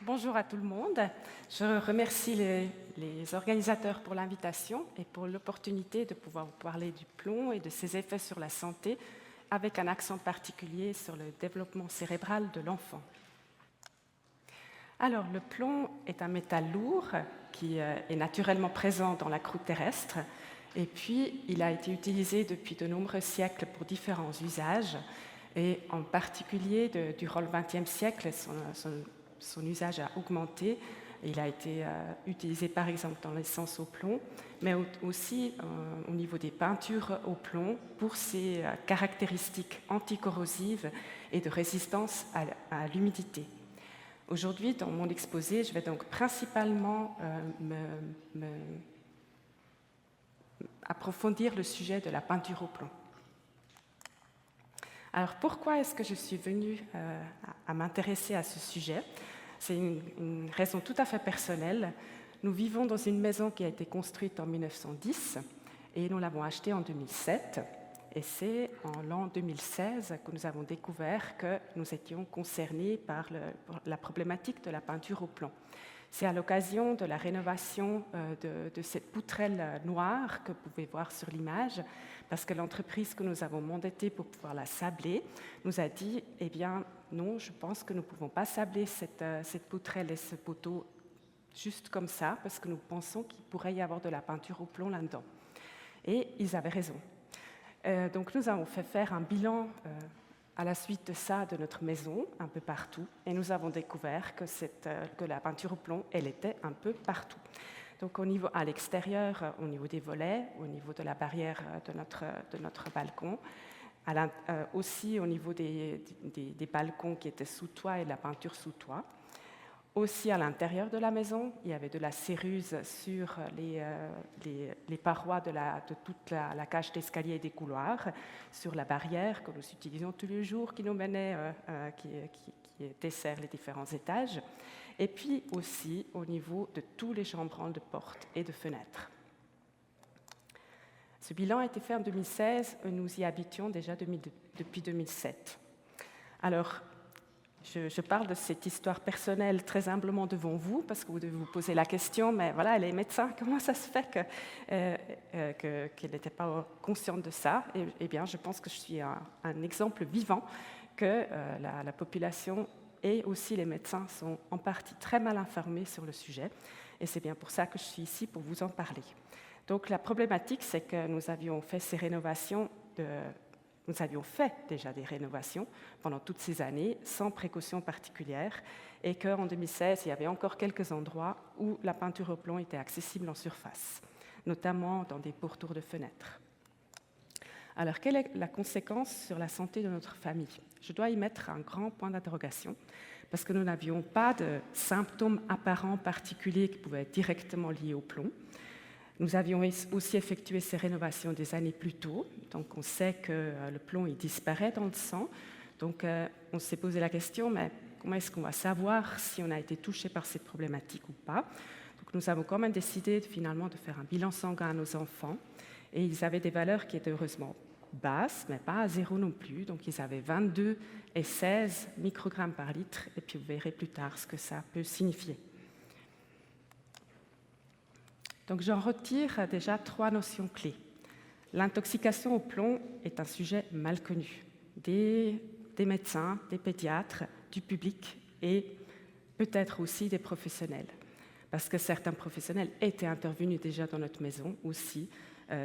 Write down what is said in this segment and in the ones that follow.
Bonjour à tout le monde. Je remercie les organisateurs pour l'invitation et pour l'opportunité de pouvoir vous parler du plomb et de ses effets sur la santé, avec un accent particulier sur le développement cérébral de l'enfant. Alors, le plomb est un métal lourd qui est naturellement présent dans la croûte terrestre, et puis il a été utilisé depuis de nombreux siècles pour différents usages, et en particulier durant le XXe siècle, son usage a augmenté. Il a été utilisé par exemple dans l'essence au plomb, mais aussi au niveau des peintures au plomb pour ses caractéristiques anticorrosives et de résistance à l'humidité. Aujourd'hui, dans mon exposé, je vais donc principalement approfondir le sujet de la peinture au plomb. Alors pourquoi est-ce que je suis venue à m'intéresser à ce sujet? C'est une raison tout à fait personnelle. Nous vivons dans une maison qui a été construite en 1910 et nous l'avons achetée en 2007. Et c'est en l'an 2016 que nous avons découvert que nous étions concernés par la problématique de la peinture au plomb. C'est à l'occasion de la rénovation de cette poutrelle noire que vous pouvez voir sur l'image, parce que l'entreprise que nous avons mandatée pour pouvoir la sabler nous a dit « Eh bien, non, je pense que nous ne pouvons pas sabler cette poutrelle et ce poteau juste comme ça, parce que nous pensons qu'il pourrait y avoir de la peinture au plomb là-dedans. » Et ils avaient raison. Donc nous avons fait faire un bilan à la suite de ça de notre maison, un peu partout, et nous avons découvert que la peinture au plomb, elle était un peu partout. Donc à l'extérieur, au niveau des volets, au niveau de la barrière de notre balcon, aussi au niveau des balcons qui étaient sous toit et de la peinture sous toit. Aussi à l'intérieur de la maison, il y avait de la céruse sur les parois de toute la cage d'escalier et des couloirs, sur la barrière que nous utilisions tous les jours, qui nous menait, qui dessert les différents étages, et puis aussi au niveau de tous les chambranles de portes et de fenêtres. Ce bilan a été fait en 2016, et nous y habitions déjà depuis 2007. Alors, je parle de cette histoire personnelle très humblement devant vous, parce que vous devez vous poser la question, mais voilà, elle est médecin, comment ça se fait qu'elle n'était pas consciente de ça? Eh bien, je pense que je suis un exemple vivant que la population et aussi les médecins sont en partie très mal informés sur le sujet, et c'est bien pour ça que je suis ici pour vous en parler. Donc la problématique, c'est que nous avions fait ces rénovations Nous avions fait déjà des rénovations pendant toutes ces années, sans précaution particulière, et qu'en 2016, il y avait encore quelques endroits où la peinture au plomb était accessible en surface, notamment dans des pourtours de fenêtres. Alors, quelle est la conséquence sur la santé de notre famille? Je dois y mettre un grand point d'interrogation, parce que nous n'avions pas de symptômes apparents particuliers qui pouvaient être directement liés au plomb. Nous avions aussi effectué ces rénovations des années plus tôt, donc on sait que le plomb il disparaît dans le sang. Donc on s'est posé la question, mais comment est-ce qu'on va savoir si on a été touché par cette problématique ou pas? Donc nous avons quand même décidé finalement de faire un bilan sanguin à nos enfants, et ils avaient des valeurs qui étaient heureusement basses, mais pas à zéro non plus. Donc ils avaient 22 et 16 microgrammes par litre, et puis vous verrez plus tard ce que ça peut signifier. Donc j'en retire déjà 3 notions clés. L'intoxication au plomb est un sujet mal connu des médecins, des pédiatres, du public et peut-être aussi des professionnels. Parce que certains professionnels étaient intervenus déjà dans notre maison aussi,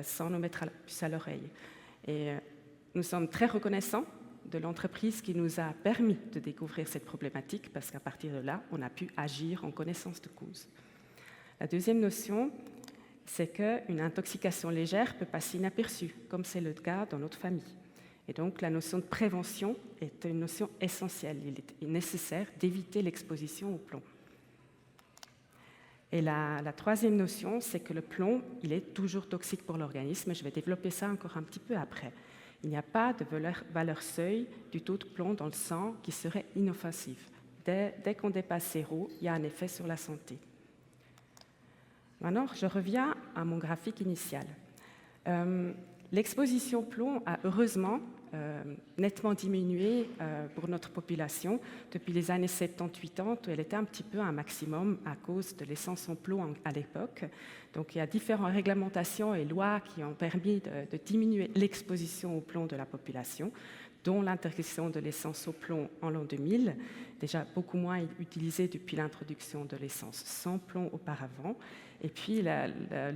sans nous mettre la puce à l'oreille. Et nous sommes très reconnaissants de l'entreprise qui nous a permis de découvrir cette problématique, parce qu'à partir de là, on a pu agir en connaissance de cause. La deuxième notion, c'est qu'une intoxication légère peut passer inaperçue, comme c'est le cas dans notre famille. Et donc, la notion de prévention est une notion essentielle. Il est nécessaire d'éviter l'exposition au plomb. Et la troisième notion, c'est que le plomb, il est toujours toxique pour l'organisme, et je vais développer ça encore un petit peu après. Il n'y a pas de valeur seuil du taux de plomb dans le sang qui serait inoffensif. Dès qu'on dépasse 0, il y a un effet sur la santé. Maintenant, je reviens à mon graphique initial. L'exposition au plomb a heureusement nettement diminué pour notre population depuis les années 70-80, où elle était un petit peu à un maximum à cause de l'essence en plomb à l'époque. Donc il y a différentes réglementations et lois qui ont permis de diminuer l'exposition au plomb de la population, dont l'interdiction de l'essence au plomb en l'an 2000, déjà beaucoup moins utilisée depuis l'introduction de l'essence sans plomb auparavant. Et puis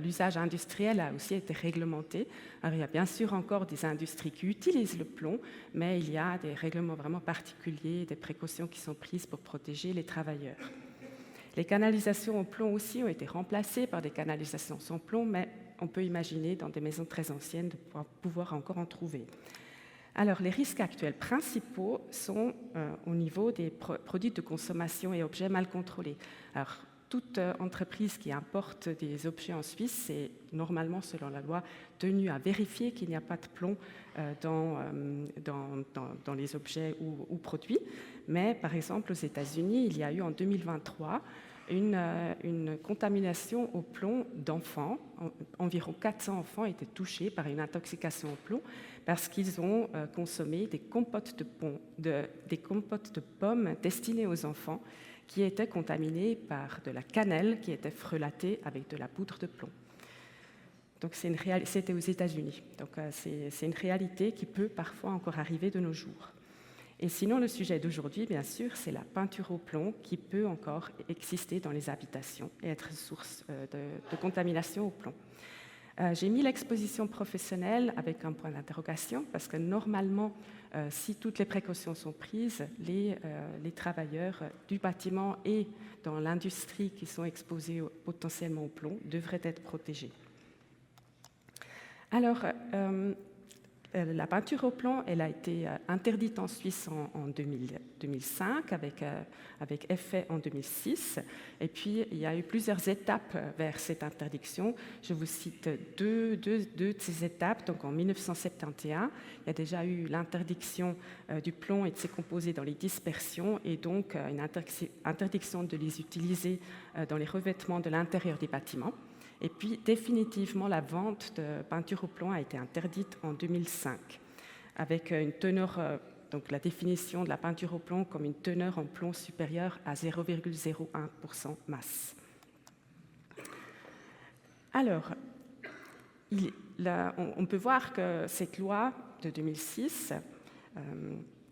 l'usage industriel a aussi été réglementé. Alors il y a bien sûr encore des industries qui utilisent le plomb, mais il y a des règlements vraiment particuliers, des précautions qui sont prises pour protéger les travailleurs. Les canalisations au plomb aussi ont été remplacées par des canalisations sans plomb, mais on peut imaginer dans des maisons très anciennes de pouvoir encore en trouver. Alors, les risques actuels principaux sont au niveau des produits de consommation et objets mal contrôlés. Alors, toute entreprise qui importe des objets en Suisse est normalement, selon la loi, tenue à vérifier qu'il n'y a pas de plomb dans les objets ou produits. Mais, par exemple, aux États-Unis, il y a eu en 2023 une contamination au plomb d'enfants. Environ 400 enfants étaient touchés par une intoxication au plomb parce qu'ils ont consommé des compotes de pommes destinées aux enfants qui étaient contaminées par de la cannelle qui était frelatée avec de la poudre de plomb. Donc c'était aux États-Unis. Donc c'est une réalité qui peut parfois encore arriver de nos jours. Et sinon, le sujet d'aujourd'hui, bien sûr, c'est la peinture au plomb qui peut encore exister dans les habitations et être source de contamination au plomb. J'ai mis l'exposition professionnelle avec un point d'interrogation parce que normalement, si toutes les précautions sont prises, les travailleurs du bâtiment et dans l'industrie qui sont exposés potentiellement au plomb devraient être protégés. Alors, la peinture au plomb, elle a été interdite en Suisse en 2005, avec effet en 2006. Et puis, il y a eu plusieurs étapes vers cette interdiction. Je vous cite deux de ces étapes. Donc, en 1971, il y a déjà eu l'interdiction du plomb et de ses composés dans les dispersions, et donc une interdiction de les utiliser dans les revêtements de l'intérieur des bâtiments. Et puis, définitivement, la vente de peinture au plomb a été interdite en 2005, avec une teneur, donc la définition de la peinture au plomb comme une teneur en plomb supérieure à 0,01% masse. Alors, on peut voir que cette loi de 2006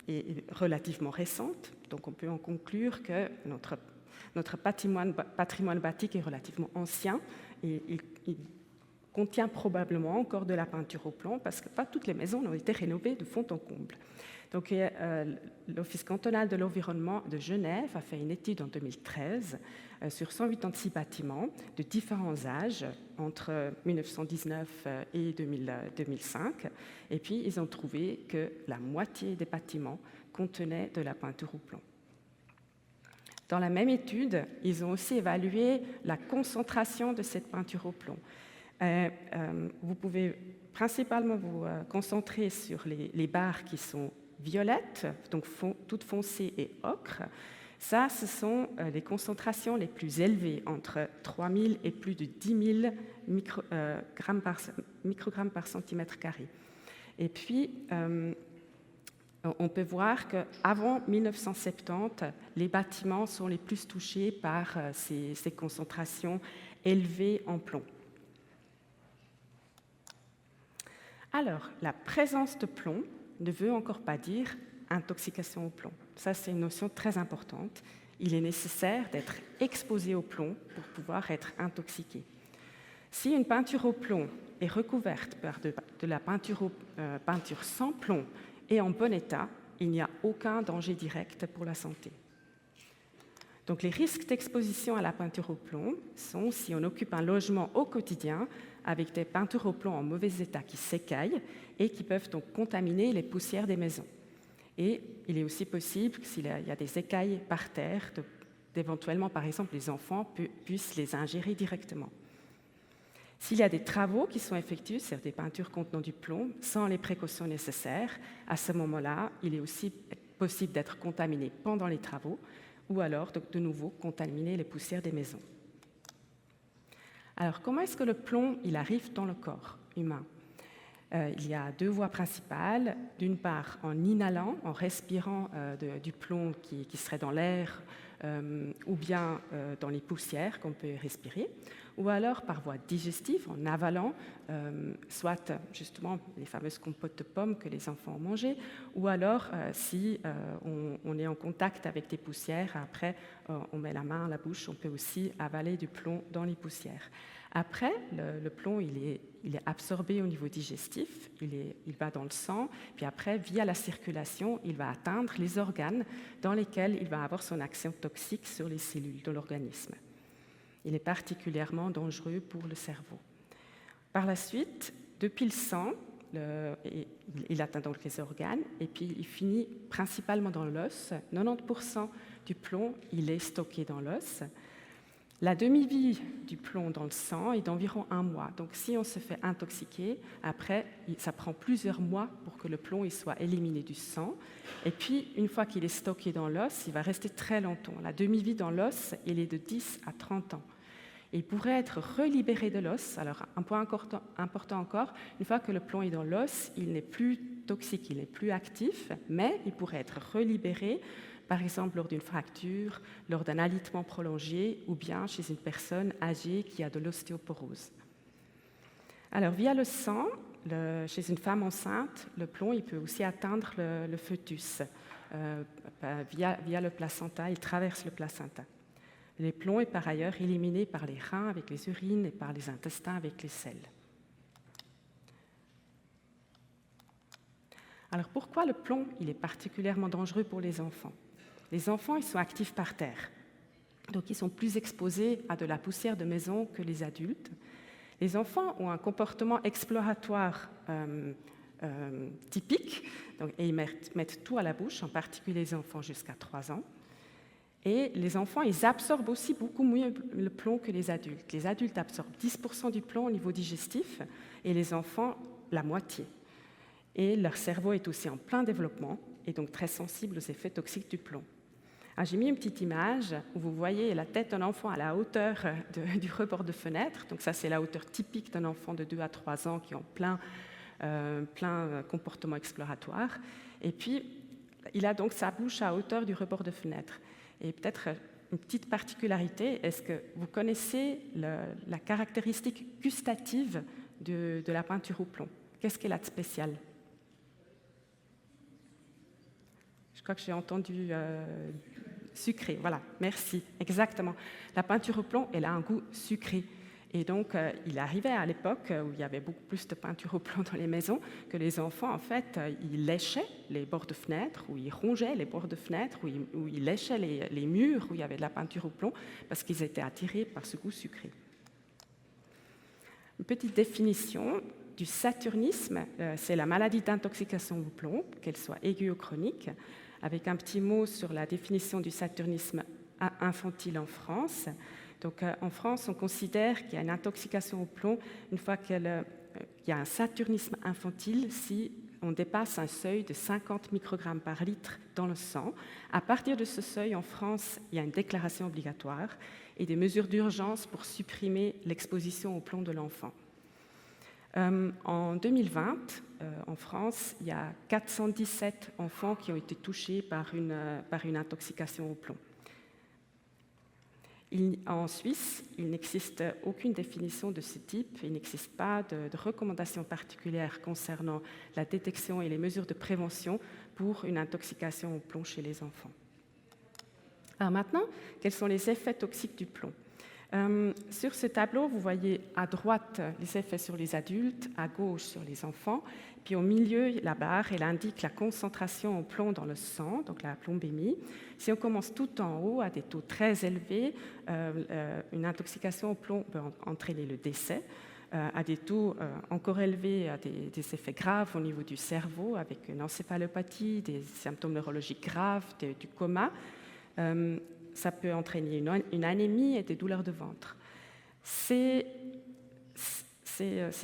est relativement récente, donc on peut en conclure que notre patrimoine bâti est relativement ancien et il contient probablement encore de la peinture au plomb parce que pas toutes les maisons ont été rénovées de fond en comble. Donc, l'Office cantonal de l'environnement de Genève a fait une étude en 2013 sur 186 bâtiments de différents âges entre 1919 et 2005. Et puis, ils ont trouvé que la moitié des bâtiments contenaient de la peinture au plomb. Dans la même étude, ils ont aussi évalué la concentration de cette peinture au plomb. Vous pouvez principalement vous concentrer sur les barres qui sont violettes, donc toutes foncées et ocre. Ça, ce sont les concentrations les plus élevées, entre 3000 et plus de 10 000 microgrammes par centimètre carré. Et puis, on peut voir qu'avant 1970, les bâtiments sont les plus touchés par ces concentrations élevées en plomb. Alors, la présence de plomb ne veut encore pas dire intoxication au plomb. Ça, c'est une notion très importante. Il est nécessaire d'être exposé au plomb pour pouvoir être intoxiqué. Si une peinture au plomb est recouverte par de la peinture sans plomb et en bon état, il n'y a aucun danger direct pour la santé. Donc, les risques d'exposition à la peinture au plomb sont si on occupe un logement au quotidien avec des peintures au plomb en mauvais état qui s'écaillent et qui peuvent donc contaminer les poussières des maisons. Et il est aussi possible, s'il y a des écailles par terre, d'éventuellement, par exemple, les enfants puissent les ingérer directement. S'il y a des travaux qui sont effectués sur des peintures contenant du plomb sans les précautions nécessaires, à ce moment-là, il est aussi possible d'être contaminé pendant les travaux ou alors de nouveau contaminer les poussières des maisons. Alors, comment est-ce que le plomb il arrive dans le corps humain ? Il y a deux voies principales. D'une part, en inhalant, en respirant du plomb qui serait dans l'air ou bien dans les poussières qu'on peut respirer, ou alors par voie digestive, en avalant, soit justement les fameuses compotes de pommes que les enfants ont mangées, ou alors si on est en contact avec des poussières, après on met la main à la bouche, on peut aussi avaler du plomb dans les poussières. Après, le plomb, il est absorbé au niveau digestif, il va dans le sang, puis après, via la circulation, il va atteindre les organes dans lesquels il va avoir son action toxique sur les cellules de l'organisme. Il est particulièrement dangereux pour le cerveau. Par la suite, depuis le sang, il atteint donc les organes, et puis il finit principalement dans l'os. 90% du plomb, il est stocké dans l'os. La demi-vie du plomb dans le sang est d'environ 1 mois. Donc si on se fait intoxiquer, après, ça prend plusieurs mois pour que le plomb il soit éliminé du sang. Et puis, une fois qu'il est stocké dans l'os, il va rester très longtemps. La demi-vie dans l'os, il est de 10 à 30 ans. Et il pourrait être relibéré de l'os. Alors, un point important encore, une fois que le plomb est dans l'os, il n'est plus toxique, il n'est plus actif, mais il pourrait être relibéré, par exemple lors d'une fracture, lors d'un alitement prolongé ou bien chez une personne âgée qui a de l'ostéoporose. Alors, via le sang, chez une femme enceinte, le plomb il peut aussi atteindre le fœtus. Via le placenta, il traverse le placenta. Le plomb est par ailleurs éliminé par les reins avec les urines et par les intestins avec les selles. Alors pourquoi le plomb il est particulièrement dangereux pour les enfants ? Les enfants ils sont actifs par terre, donc ils sont plus exposés à de la poussière de maison que les adultes. Les enfants ont un comportement exploratoire typique, et ils mettent tout à la bouche, en particulier les enfants jusqu'à 3 ans. Et les enfants, ils absorbent aussi beaucoup mieux le plomb que les adultes. Les adultes absorbent 10% du plomb au niveau digestif et les enfants, la moitié. Et leur cerveau est aussi en plein développement et donc très sensible aux effets toxiques du plomb. Alors, j'ai mis une petite image où vous voyez la tête d'un enfant à la hauteur du rebord de fenêtre. Donc ça, c'est la hauteur typique d'un enfant de 2 à 3 ans qui est en plein comportement exploratoire. Et puis, il a donc sa bouche à hauteur du rebord de fenêtre. Et peut-être une petite particularité, est-ce que vous connaissez la caractéristique gustative de la peinture au plomb? Qu'est-ce qu'elle a de spécial? Je crois que j'ai entendu sucré, voilà, merci, exactement. La peinture au plomb, elle a un goût sucré. Et donc, il arrivait à l'époque où il y avait beaucoup plus de peinture au plomb dans les maisons que les enfants, en fait, ils léchaient les bords de fenêtres, ou ils rongeaient les bords de fenêtres, ou ils léchaient les murs où il y avait de la peinture au plomb parce qu'ils étaient attirés par ce goût sucré. Une petite définition du saturnisme, c'est la maladie d'intoxication au plomb, qu'elle soit aiguë ou chronique, avec un petit mot sur la définition du saturnisme infantile en France. Donc, en France, on considère qu'il y a une intoxication au plomb une fois qu'il y a un saturnisme infantile si on dépasse un seuil de 50 microgrammes par litre dans le sang. À partir de ce seuil, en France, il y a une déclaration obligatoire et des mesures d'urgence pour supprimer l'exposition au plomb de l'enfant. En 2020, en France, il y a 417 enfants qui ont été touchés par une intoxication au plomb. En Suisse, il n'existe aucune définition de ce type, il n'existe pas de recommandations particulières concernant la détection et les mesures de prévention pour une intoxication au plomb chez les enfants. Alors maintenant, quels sont les effets toxiques du plomb ? Sur ce tableau, vous voyez à droite les effets sur les adultes, à gauche sur les enfants, puis au milieu, la barre, elle indique la concentration en plomb dans le sang, donc la plombémie. Si on commence tout en haut à des taux très élevés, une intoxication au plomb peut entraîner le décès. À des taux encore élevés, à des effets graves au niveau du cerveau, avec une encéphalopathie, des symptômes neurologiques graves, du coma. Ça peut entraîner une anémie et des douleurs de ventre. Ces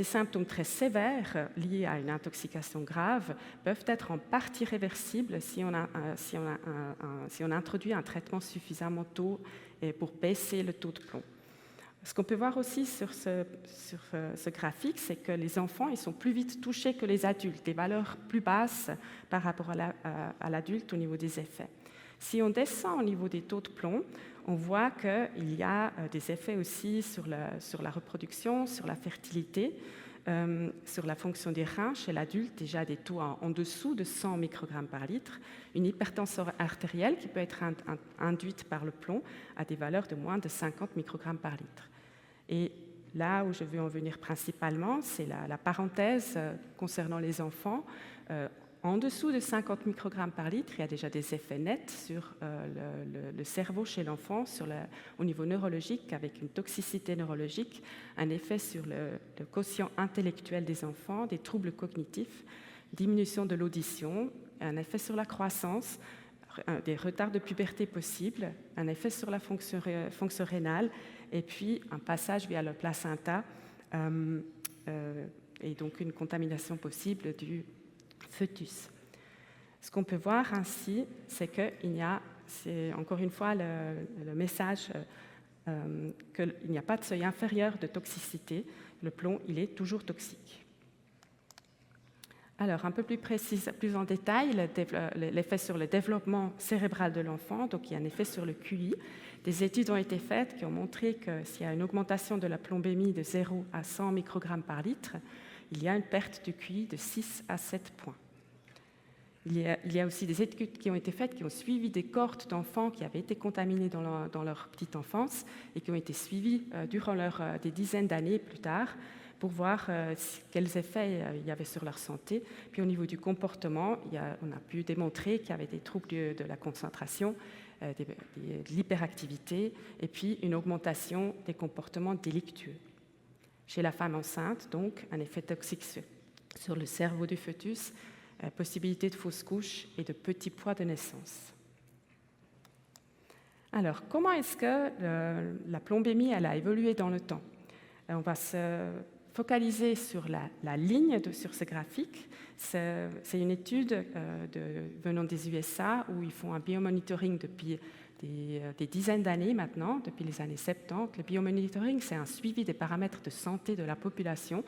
symptômes très sévères liés à une intoxication grave peuvent être en partie réversibles si on introduit un traitement suffisamment tôt pour baisser le taux de plomb. Ce qu'on peut voir aussi sur ce graphique, c'est que les enfants ils sont plus vite touchés que les adultes, des valeurs plus basses par rapport à l'adulte au niveau des effets. Si on descend au niveau des taux de plomb, on voit qu'il y a des effets aussi sur la reproduction, sur la fertilité, sur la fonction des reins chez l'adulte, déjà des taux en dessous de 100 microgrammes par litre, une hypertension artérielle qui peut être induite par le plomb à des valeurs de moins de 50 microgrammes par litre. Et là où je veux en venir principalement, c'est la parenthèse concernant les enfants. En dessous de 50 microgrammes par litre, il y a déjà des effets nets sur le cerveau chez l'enfant, au niveau neurologique, avec une toxicité neurologique, un effet sur le quotient intellectuel des enfants, des troubles cognitifs, diminution de l'audition, un effet sur la croissance, des retards de puberté possibles, un effet sur la fonction rénale, et puis un passage via le placenta, et donc une contamination possible du fœtus. Ce qu'on peut voir ainsi, c'est encore une fois le message qu'il n'y a pas de seuil inférieur de toxicité. Le plomb, il est toujours toxique. Alors, un peu plus précis, plus en détail, l'effet sur le développement cérébral de l'enfant, donc il y a un effet sur le QI. Des études ont été faites qui ont montré que s'il y a une augmentation de la plombémie de 0 à 100 microgrammes par litre, il y a une perte du QI de 6 à 7 points. Il y a aussi des études qui ont été faites qui ont suivi des cohortes d'enfants qui avaient été contaminés dans leur petite enfance et qui ont été suivis durant des dizaines d'années plus tard pour voir quels effets il y avait sur leur santé. Puis au niveau du comportement, on a pu démontrer qu'il y avait des troubles de la concentration, de l'hyperactivité et puis une augmentation des comportements délictueux. Chez la femme enceinte, donc, un effet toxique sur le cerveau du fœtus, possibilité de fausse couche et de petits poids de naissance. Alors, comment est-ce que la plombémie elle a évolué dans le temps? On va se focaliser sur la ligne sur ce graphique. C'est une étude venant des USA où ils font un biomonitoring depuis des dizaines d'années maintenant, depuis les années 70. Le biomonitoring, c'est un suivi des paramètres de santé de la population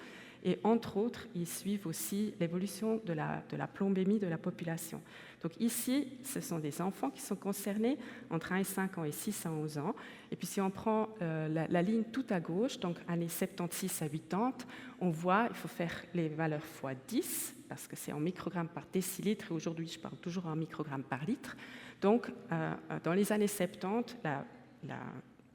et entre autres, ils suivent aussi l'évolution de la plombémie de la population. Donc ici, ce sont des enfants qui sont concernés entre 1 et 5 ans et 6 à 11 ans. Et puis si on prend la ligne tout à gauche, donc années 76 à 80, on voit il faut faire les valeurs x 10, parce que c'est en microgrammes par décilitre, et aujourd'hui je parle toujours en microgrammes par litre. Donc dans les années 70, la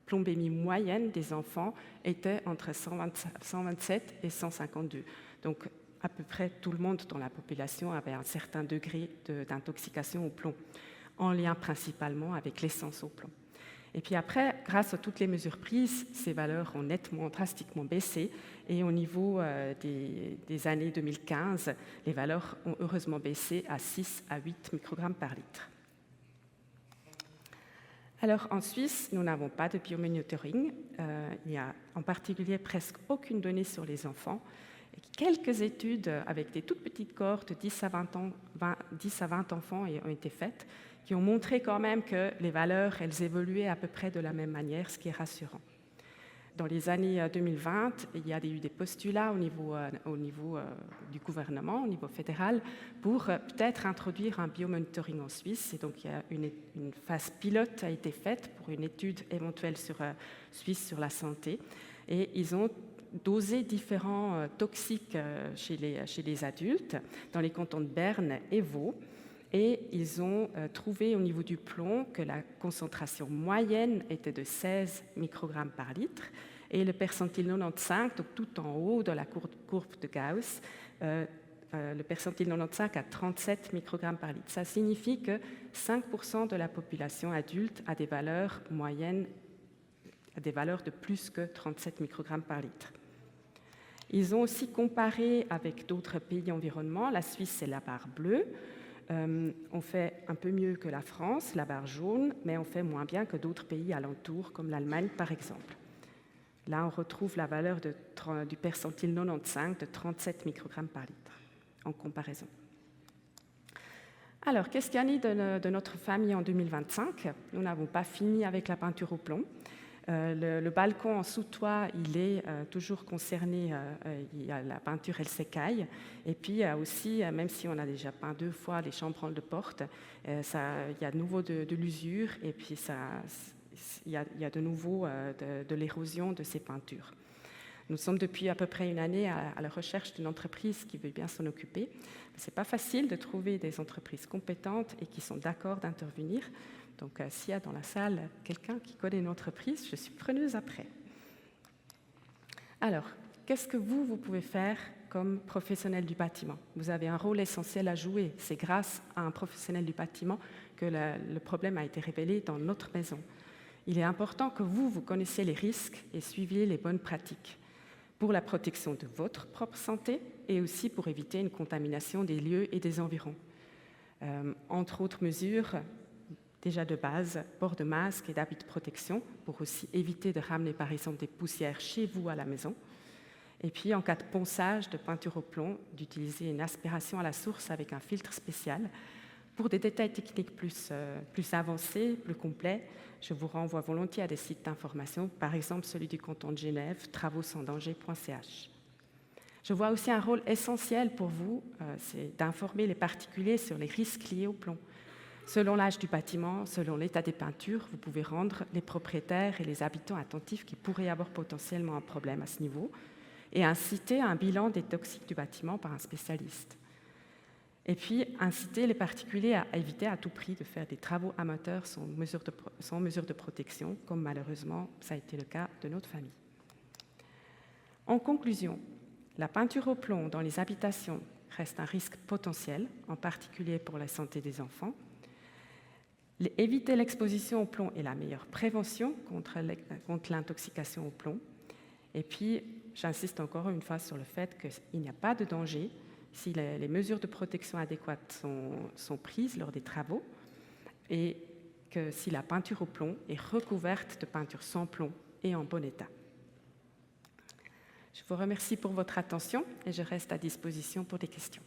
plombémie moyenne des enfants était entre 127 et 152. Donc, à peu près tout le monde dans la population avait un certain degré d'intoxication au plomb, en lien principalement avec l'essence au plomb. Et puis après, grâce à toutes les mesures prises, ces valeurs ont drastiquement baissé. Et au niveau des années 2015, les valeurs ont heureusement baissé à 6 à 8 microgrammes par litre. Alors, en Suisse, nous n'avons pas de biomonitoring. Il n'y a en particulier presque aucune donnée sur les enfants. Et quelques études avec des toutes petites cohortes, 10 à 20 enfants, ont été faites, qui ont montré quand même que les valeurs, elles évoluaient à peu près de la même manière, ce qui est rassurant. Dans les années 2020, il y a eu des postulats au niveau du gouvernement, au niveau fédéral, pour peut-être introduire un biomonitoring en Suisse. Et donc, il y a une phase pilote a été faite pour une étude éventuelle suisse sur la santé. Et ils ont dosé différents toxiques chez les adultes dans les cantons de Berne et Vaud. Et ils ont trouvé au niveau du plomb que la concentration moyenne était de 16 microgrammes par litre et le percentile 95, donc tout en haut de la courbe de Gauss, le percentile 95 à 37 microgrammes par litre. Ça signifie que 5% de la population adulte a des valeurs moyennes, des valeurs de plus que 37 microgrammes par litre. Ils ont aussi comparé avec d'autres pays environnements. La Suisse, c'est la barre bleue. On fait un peu mieux que la France, la barre jaune, mais on fait moins bien que d'autres pays alentours, comme l'Allemagne par exemple. Là, on retrouve la valeur du percentile 95 de 37 microgrammes par litre en comparaison. Alors, qu'est-ce qu'il y en a de notre famille en 2025 ? Nous n'avons pas fini avec la peinture au plomb. Le balcon en sous-toit, il est toujours concerné, la peinture, elle s'écaille. Et puis, il y a aussi, même si on a déjà peint 2 fois les chambranles de porte, il y a de nouveau de l'usure et puis il y a de nouveau de l'érosion de ces peintures. Nous sommes depuis à peu près une année à la recherche d'une entreprise qui veut bien s'en occuper. Ce n'est pas facile de trouver des entreprises compétentes et qui sont d'accord d'intervenir. Donc, s'il y a dans la salle quelqu'un qui connaît une entreprise, je suis preneuse après. Alors, qu'est-ce que vous pouvez faire comme professionnel du bâtiment? Vous avez un rôle essentiel à jouer. C'est grâce à un professionnel du bâtiment que le problème a été révélé dans notre maison. Il est important que vous connaissiez les risques et suiviez les bonnes pratiques pour la protection de votre propre santé et aussi pour éviter une contamination des lieux et des environs. Entre autres mesures, déjà de base, port de masque et d'habits de protection pour aussi éviter de ramener par exemple des poussières chez vous à la maison. Et puis en cas de ponçage de peinture au plomb, d'utiliser une aspiration à la source avec un filtre spécial. Pour des détails techniques plus avancés, plus complets, je vous renvoie volontiers à des sites d'information, par exemple celui du canton de Genève, travaux-sans-danger.ch. Je vois aussi un rôle essentiel pour vous, c'est d'informer les particuliers sur les risques liés au plomb. Selon l'âge du bâtiment, selon l'état des peintures, vous pouvez rendre les propriétaires et les habitants attentifs qui pourraient avoir potentiellement un problème à ce niveau et inciter à un bilan des toxiques du bâtiment par un spécialiste. Et puis, inciter les particuliers à éviter à tout prix de faire des travaux amateurs sans mesure de protection, comme malheureusement ça a été le cas de notre famille. En conclusion, la peinture au plomb dans les habitations reste un risque potentiel, en particulier pour la santé des enfants. Éviter l'exposition au plomb est la meilleure prévention contre l'intoxication au plomb. Et puis, j'insiste encore une fois sur le fait qu'il n'y a pas de danger si les mesures de protection adéquates sont prises lors des travaux et que si la peinture au plomb est recouverte de peinture sans plomb et en bon état. Je vous remercie pour votre attention et je reste à disposition pour des questions.